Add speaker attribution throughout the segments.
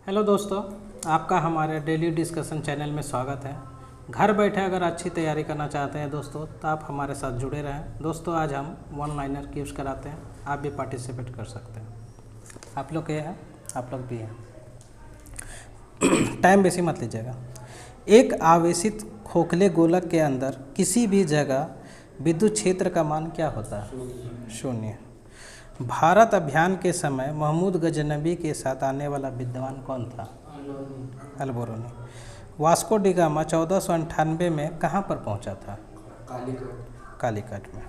Speaker 1: Hello दोस्तों, आपका हमारे डेली डिस्कशन चैनल में स्वागत है। घर बैठे अगर अच्छी तैयारी करना चाहते हैं दोस्तों तो आप हमारे साथ जुड़े रहें। दोस्तों आज हम वन लाइनर क्यूज कराते हैं, आप भी पार्टिसिपेट कर सकते हैं। आप लोग ये हैं, आप लोग भी हैं। टाइम बेसी मत लीजिएगा। एक आवेशित खोखले गोलक के अंदर किसी भी जगह विद्युत क्षेत्र का मान क्या होता है? शून्य। भारत अभियान के समय महमूद गजनबी के साथ आने वाला विद्वान कौन था? अल्बेरोनी। वास्को डी गामा 1498 में कहाँ पर पहुंचा था? कालीकट में।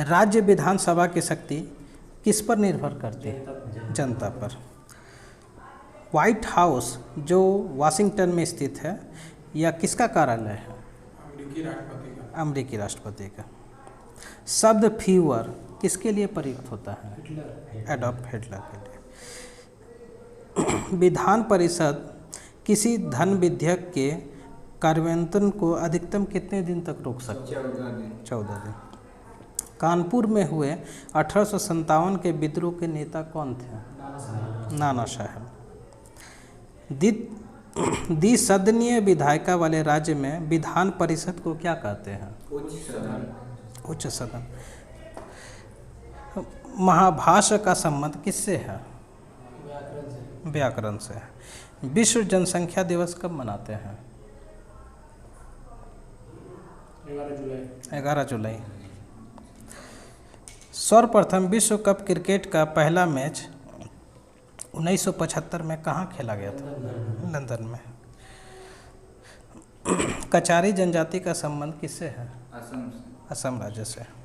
Speaker 1: राज्य विधानसभा की शक्ति किस पर निर्भर करती है? जनता पर। व्हाइट हाउस जो वाशिंगटन में स्थित है यह किसका कार्यालय है? अमेरिकी राष्ट्रपति का। शब्द फीवर किसके लिए प्रयुक्त होता है? एडॉल्फ हिटलर के लिए। विधान परिषद किसी धन विधेयक के कार्यान्वयन को अधिकतम कितने दिन तक रोक सकती है? 14 दिन। कानपुर में हुए 1857 के विद्रोह के नेता कौन थे? नाना साहब। द्विसदनीय विधायिका वाले राज्य में विधान परिषद को क्या कहते हैं? उच्च सदन। महाभाष्य का संबंध किससे है? व्याकरण से। विश्व जनसंख्या दिवस कब मनाते हैं? 11 जुलाई। सर्वप्रथम विश्व कप क्रिकेट का पहला मैच 1975 में कहाँ खेला गया था? लंदन में। कचारी जनजाति का संबंध किससे है? असम राज्य से।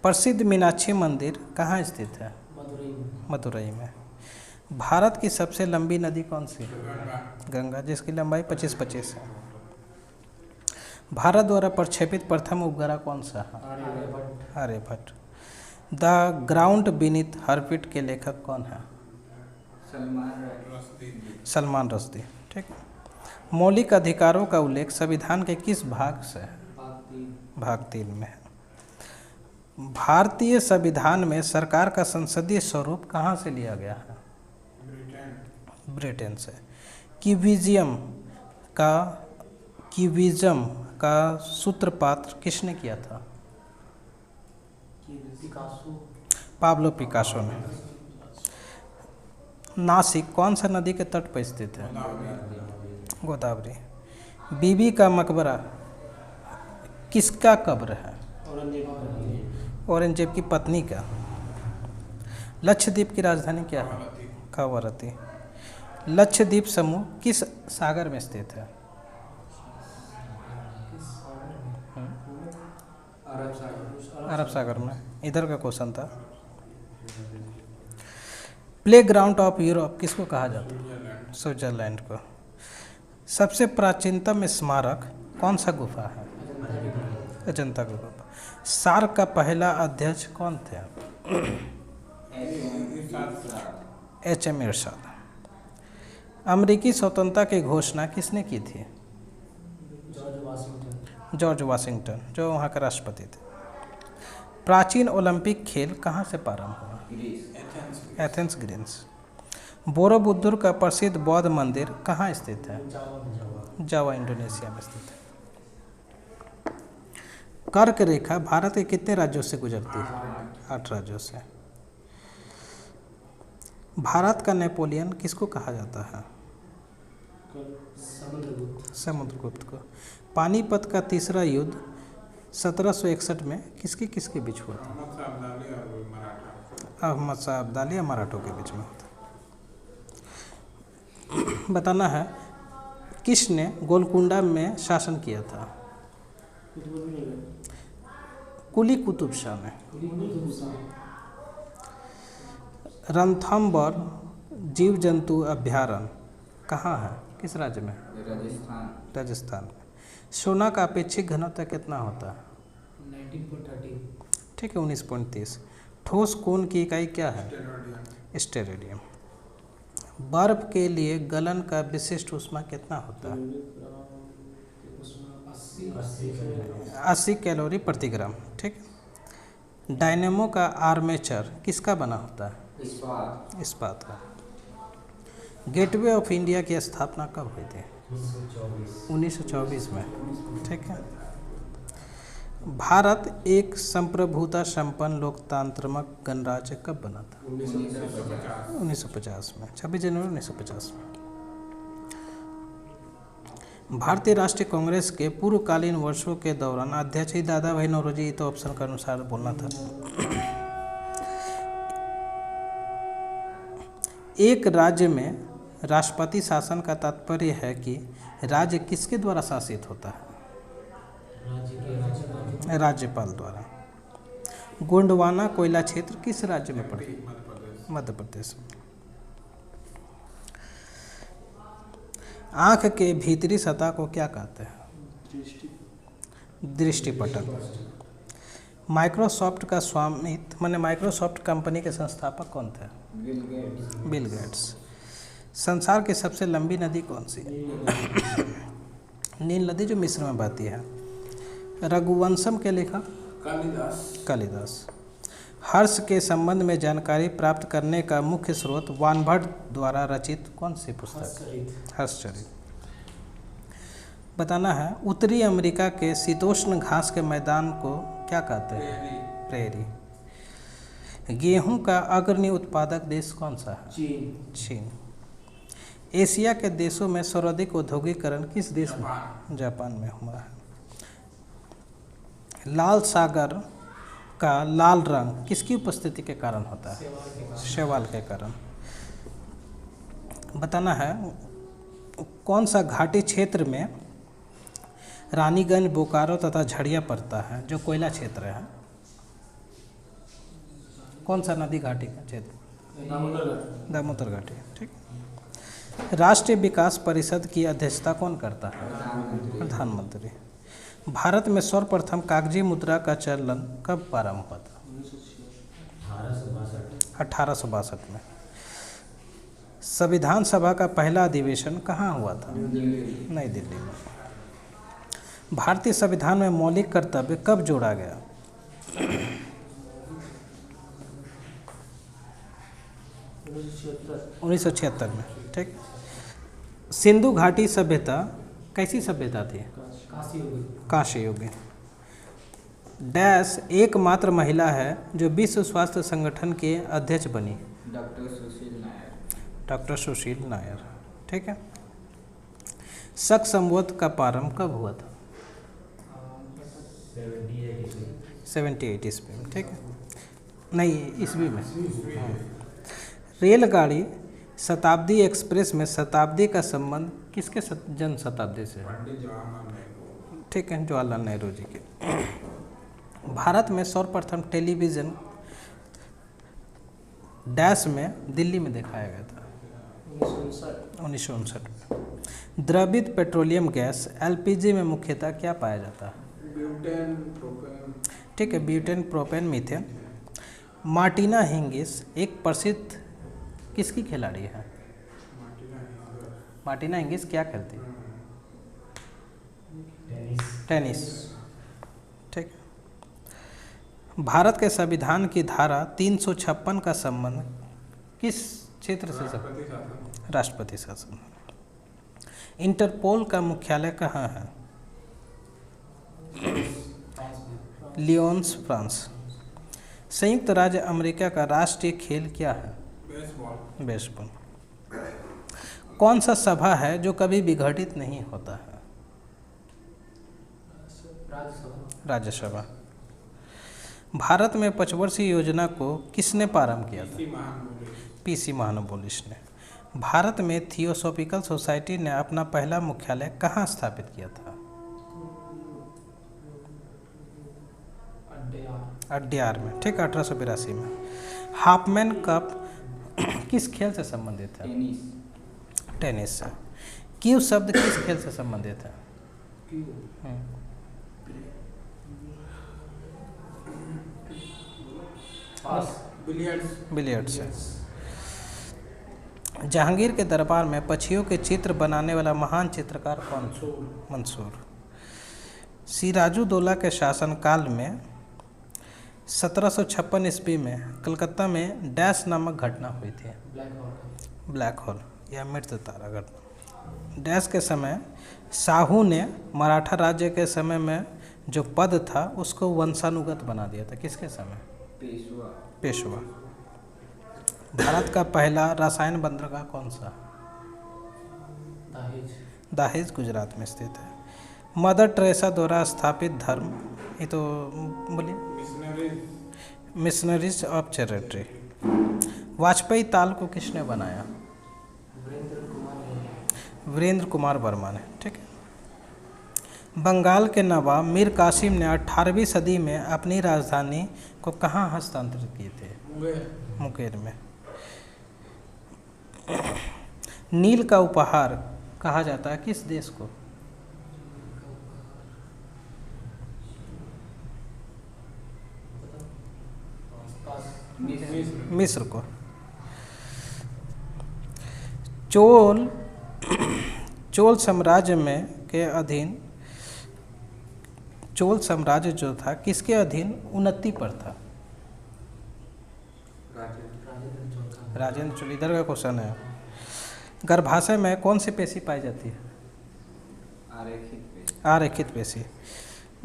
Speaker 1: प्रसिद्ध मीनाक्षी मंदिर कहाँ स्थित है? मदुरई में। भारत की सबसे लंबी नदी कौन सी है? गंगा, जिसकी लंबाई 25 है। भारत द्वारा प्रक्षेपित प्रथम उपग्रह कौन सा है? आर्यभट्ट। द ग्राउंड बीनीथ हर्पिट के लेखक कौन है? सलमान रश्दी। ठीक। मौलिक अधिकारों का उल्लेख संविधान के किस भाग से है? भाग 3 में है। भारतीय संविधान में सरकार का संसदीय स्वरूप कहाँ से लिया गया है? ब्रिटेन से। क्यूबिज्म का सूत्रपात किसने किया था? पाब्लो पिकासो ने। नासिक कौन सा नदी के तट पर स्थित है? गोदावरी। बीबी का मकबरा किसका कब्र है? औरंगजेब की पत्नी का। लक्षद्वीप की राजधानी क्या है? कवरत्ती। लक्षद्वीप समूह किस सागर में स्थित है? अरब सागर में। इधर का क्वेश्चन था। प्ले ग्राउंड ऑफ यूरोप किसको कहा जाता है? स्विट्जरलैंड को। सबसे प्राचीनतम स्मारक कौन सा गुफा है? अजंता गुफा। सार्क का पहला अध्यक्ष कौन थे? HM इरशाद। अमेरिकी स्वतंत्रता की घोषणा किसने की थी? जॉर्ज वाशिंगटन, जो वहाँ के राष्ट्रपति थे। प्राचीन ओलंपिक खेल कहाँ से प्रारंभ हुआ? Athens, Greece. बोरोबुद्दुर का प्रसिद्ध बौद्ध मंदिर कहाँ स्थित है? जावा, इंडोनेशिया में स्थित है। कर्क रेखा भारत के कितने राज्यों से गुजरती है? 8 राज्यों से। भारत का नेपोलियन किसको कहा जाता है? समुद्रगुप्त को। पानीपत का तीसरा युद्ध 1761 में किसके बीच हुआ था? अहमद शाह अब्दाली और मराठों के बीच में होता। बताना है किसने गोलकुंडा में शासन किया था? कुली कुतुब शाह ने। रणथंबोर जीव जंतु अभ्यारण्य कहाँ है? किस राज्य में? राजस्थान में। सोना का अपेक्षित घनत्व कितना होता है? 19.30। ठीक है, 19.30। ठोस कोण की इकाई क्या है? स्टेरेडियम। बर्फ के लिए गलन का विशिष्ट ऊष्मा कितना होता है? 80 कैलोरी प्रति ग्राम। ठीक। डायनेमो का आर्मेचर किसका बना होता है? इस्पात का। गेटवे ऑफ इंडिया की स्थापना कब हुई थी? 1924 में। ठीक है। भारत एक संप्रभुता संपन्न लोकतांत्रिक गणराज्य कब बना था? 1950 में, 26 जनवरी 1950 में। भारतीय राष्ट्रीय कांग्रेस के पूर्वकालीन वर्षों के दौरान अध्यक्ष ही दादा भाई नौरोजी, तो ऑप्शन के अनुसार बोलना था। एक राज्य में राष्ट्रपति शासन का तात्पर्य है कि राज्य किसके द्वारा शासित होता है? राज्यपाल द्वारा। गोंडवाना कोयला क्षेत्र किस राज्य में पड़ता है? मध्य प्रदेश में। आँख के भीतरी सतह को क्या कहते हैं? दृष्टिपटल। माइक्रोसॉफ्ट का स्वामित्व, माने माइक्रोसॉफ्ट कंपनी के संस्थापक कौन थे? Bill Gates. संसार की सबसे लंबी नदी कौन सी? नील नदी, जो मिस्र में बहती है। रघुवंशम के लेखक? कालिदास। हर्ष के संबंध में जानकारी प्राप्त करने का मुख्य स्रोत वानभट्ट द्वारा रचित कौन सी पुस्तक? हर्षचरित। बताना है, उत्तरी अमेरिका के शीतोष्ण घास के मैदान को क्या कहते हैं? प्रेरी। गेहूं का अग्रणी उत्पादक देश कौन सा है? चीन। एशिया के देशों में सर्वाधिक औद्योगिकरण किस देश में? जापान में हुआ है। लाल सागर का लाल रंग किसकी उपस्थिति के कारण होता है? शैवाल के कारण। बताना है, कौन सा घाटी क्षेत्र में रानीगंज, बोकारो तथा झड़िया पड़ता है, जो कोयला क्षेत्र है? कौन सा नदी घाटी का क्षेत्र? दामोदर घाटी। ठीक। राष्ट्रीय विकास परिषद की अध्यक्षता कौन करता है? प्रधानमंत्री। भारत में सर्वप्रथम कागजी मुद्रा का चलन कब प्रारंभ हुआ था? 1862 में। संविधान सभा का पहला अधिवेशन कहाँ हुआ था? नई दिल्ली में। भारतीय संविधान में मौलिक कर्तव्य कब जोड़ा गया? 1976 में। ठीक। सिंधु घाटी सभ्यता कैसी सभ्यता थी? कांस्य युग। डैश एकमात्र महिला है जो विश्व स्वास्थ्य संगठन के अध्यक्ष बनी? डॉक्टर सुशील नायर। ठीक है। शक संवत का प्रारंभ कब हुआ था? 78 ईस्वी में। ठीक है। नहीं, ईस्वी में। रेलगाड़ी शताब्दी एक्सप्रेस में शताब्दी का संबंध किसके जन्म शताब्दी से? ठीक है, जवाहरलाल नेहरू जी के। भारत में सर्वप्रथम टेलीविज़न डैश में दिल्ली में दिखाया गया था? 1959 में। द्रवित पेट्रोलियम गैस एलपीजी में मुख्यतः क्या पाया जाता है? Butane, propane. ठीक है, butane, propane, methane. Martina Hingis एक प्रसिद्ध किसकी खिलाड़ी है? मार्टिना हिंगिस क्या खेलती है? टेनिस। ठीक। भारत के संविधान की धारा 356 का संबंध किस क्षेत्र से? राष्ट्रपति शासन। इंटरपोल का मुख्यालय कहाँ है? Lions, France. संयुक्त राज्य अमेरिका का राष्ट्रीय खेल क्या है? बेसबॉल। कौन सा सभा है जो कभी विघटित नहीं होता है? राज्यसभा। भारत में पंचवर्षीय योजना को किसने प्रारंभ किया था? पीसी महानबोलिस ने। भारत में थियोसॉफिकल सोसाइटी ने अपना पहला मुख्यालय कहाँ स्थापित किया था? अड्यार में। ठीक, 1882 में। हाफमैन कप किस खेल से संबंधित है? टेनिस से। क्यू शब्द किस खेल से संबंधित है? बिलियर्ड से। जहांगीर के दरबार में पक्षियों के चित्र बनाने वाला महान चित्रकार कौन था? मंसूर। सिराजुद्दौला के शासनकाल में 1756 ईस्वी में कलकत्ता में डैश नामक घटना हुई थी? Black hole. या मृत तारागण। डैश के समय शाहू ने मराठा राज्य के समय में जो पद था उसको वंशानुगत बना दिया था। किसके समय? पेशवा। भारत का पहला रसायन बंदरगाह कौन सा? दाहिज गुजरात में स्थित है। मदर टेरेसा द्वारा स्थापित धर्म, ये तो बोलिए, मिशनरीज ऑफ चैरिटी। वाजपेयी ताल को किसने बनाया? वीरेंद्र कुमार वर्मा ने। ठीक है। बंगाल के नवाब मीर कासिम ने 18वीं सदी में अपनी राजधानी को कहाँ हस्तांतरित किए थे? मुंगेर में। नील का उपहार कहा जाता है किस देश को? मिस्र को। चोल साम्राज्य में के अधीन, चोल साम्राज्य जो था किसके अधीन उन्नति पर था? राजेंद्र चोल। इधर का क्वेश्चन है। गर्भाशय में कौन सी पेशी पाई जाती है? आरेखित पेशी।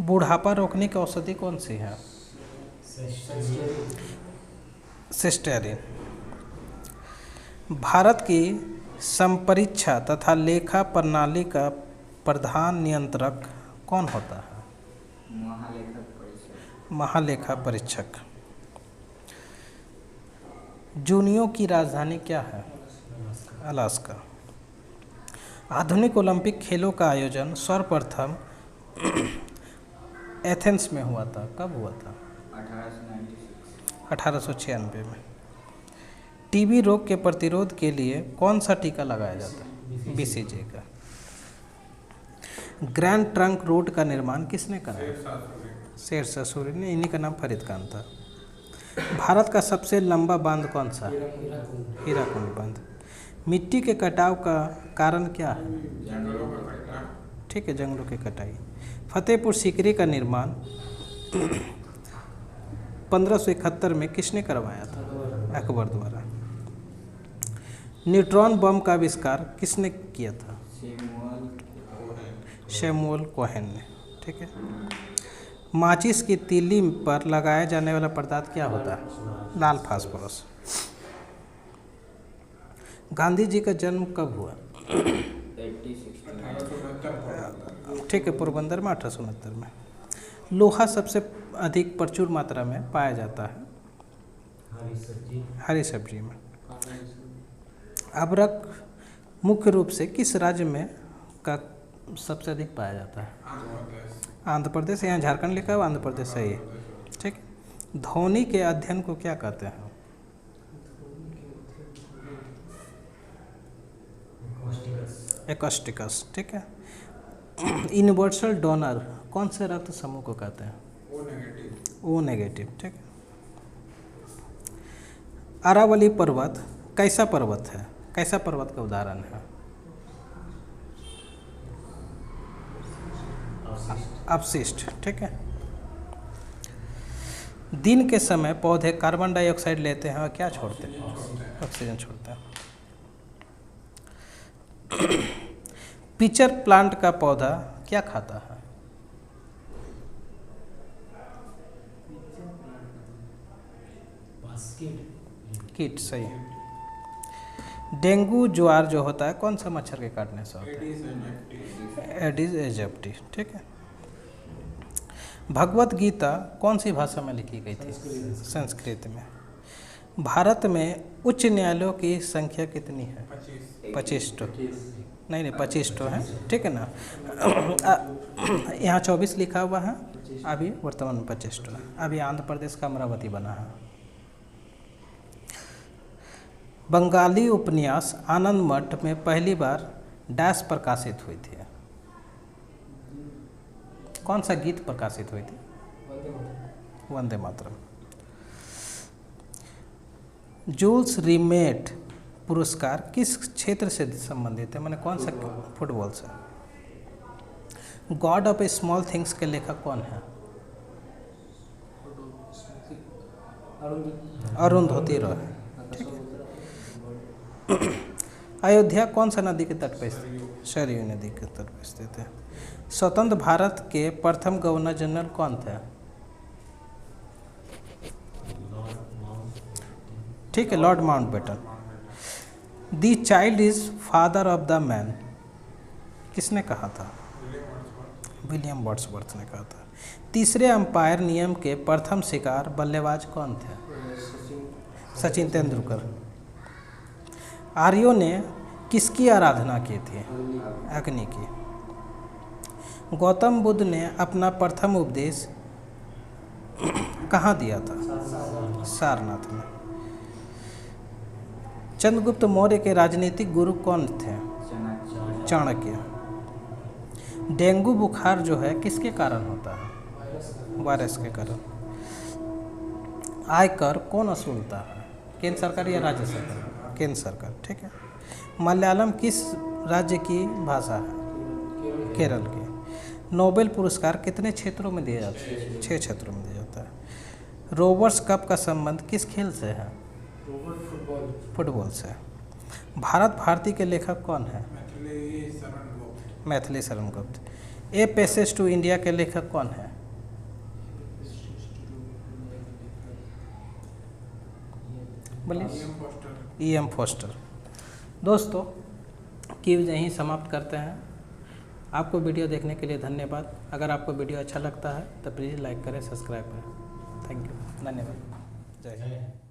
Speaker 1: बुढ़ापा रोकने की औषधि कौन सी है? सिस्टेरिन। भारत की संपरीक्षा तथा लेखा प्रणाली का प्रधान नियंत्रक कौन होता है? महालेखा परीक्षक। जूनियो की राजधानी क्या है? अलास्का। आधुनिक ओलंपिक खेलों का आयोजन सर्वप्रथम एथेंस में हुआ था। कब हुआ था? 1896 में। टीबी रोग के प्रतिरोध के लिए कौन सा टीका लगाया जाता है? बीसीजी का। ग्रैंड ट्रंक रोड का निर्माण किसने कराया? शेरशाह सूरी ने। इन्हीं का नाम फरीद खान था। भारत का सबसे लंबा बांध कौन सा? हीराकुंड बांध। मिट्टी के कटाव का कारण क्या है? ठीक है, जंगलों की कटाई। फतेहपुर सीकरी का निर्माण 1571 में किसने करवाया था? अकबर द्वारा। न्यूट्रॉन बम का आविष्कार किसने किया था? शैमुअल कोहेन ने। ठीक है। माचिस की तीली पर लगाया जाने वाला पदार्थ क्या होता है? लाल फास्फोरस। गांधी जी का जन्म कब हुआ? ठीक है, पोरबंदर में 1869 में। लोहा सबसे अधिक प्रचुर मात्रा में पाया जाता है हरी सब्जी में। अबरक मुख्य रूप से किस राज्य में का सबसे अधिक पाया जाता है? आंध्र प्रदेश। यहाँ झारखंड लिखा है, आंध्र प्रदेश सही है। ठीक। ध्वनि के अध्ययन को क्या कहते हैं? एकॉस्टिकस। ठीक है। यूनिवर्सल डोनर कौन से रक्त समूह को कहते हैं? O negative. ठीक है। अरावली पर्वत कैसा पर्वत है? कैसा पर्वत का उदाहरण है? अपशिष्ट। ठीक है। दिन के समय पौधे कार्बन डाइऑक्साइड लेते हैं और क्या छोड़ते हैं? ऑक्सीजन छोड़ते हैं। पिचर प्लांट का पौधा क्या खाता है? कीट। सही है। डेंगू ज्वार जो होता है कौन सा मच्छर के काटने से होता है? Aedes aegypti. ठीक है। भगवत गीता कौन सी भाषा में लिखी गई थी? संस्कृत में। भारत में उच्च न्यायालयों की संख्या कितनी है? 25 तो नहीं 25 तो है। ठीक है ना। यहाँ 24 लिखा हुआ है, अभी वर्तमान में 25 तो है। अभी आंध्र प्रदेश का अमरावती बना है। बंगाली उपन्यास आनंद मठ में पहली बार डैश प्रकाशित हुई थी? कौन सा गीत प्रकाशित हुई थी? वंदे मातरम। जूल्स रिमेट पुरस्कार किस क्षेत्र से संबंधित है? मैंने कौन सा? फुटबॉल से। God of A small things के लेखक कौन है? अरुंधति रॉय। ठीक है। अयोध्या कौन सा नदी के तट पर स्थित? सरयू नदी के तट पर स्थित है। स्वतंत्र भारत के प्रथम गवर्नर जनरल कौन थे? ठीक है, Lord Mountbatten. The child is father of the man किसने कहा था? विलियम वर्ड्सवर्थ ने कहा था। तीसरे अंपायर नियम के प्रथम शिकार बल्लेबाज कौन थे? सचिन तेंदुलकर। आर्यों ने किसकी आराधना की थी? अग्नि की। गौतम बुद्ध ने अपना प्रथम उपदेश कहाँ दिया था? सारनाथ में। चंद्रगुप्त मौर्य के राजनीतिक गुरु कौन थे? चाणक्य। डेंगू बुखार जो है किसके कारण होता है? वायरस के कारण। आयकर कौन वसूलता है? केंद्र सरकार या राज्य सरकार? केंद्र सरकार। ठीक है। मलयालम किस राज्य की भाषा है? केरल की। नोबेल पुरस्कार कितने क्षेत्रों में दिया जाता है? 6 क्षेत्रों में दिया जाता है। रोवर्स कप का संबंध किस खेल से है? फुटबॉल से। भारत भारती के लेखक कौन है? Maithili Sharan Gupt. A passage to India के लेखक कौन है? बोलिए। E.M. फोस्टर। दोस्तों, क्विज यहीं समाप्त करते हैं। आपको वीडियो देखने के लिए धन्यवाद। अगर आपको वीडियो अच्छा लगता है तो प्लीज़ लाइक करें, सब्सक्राइब करें। थैंक यू, धन्यवाद। जय हिंद।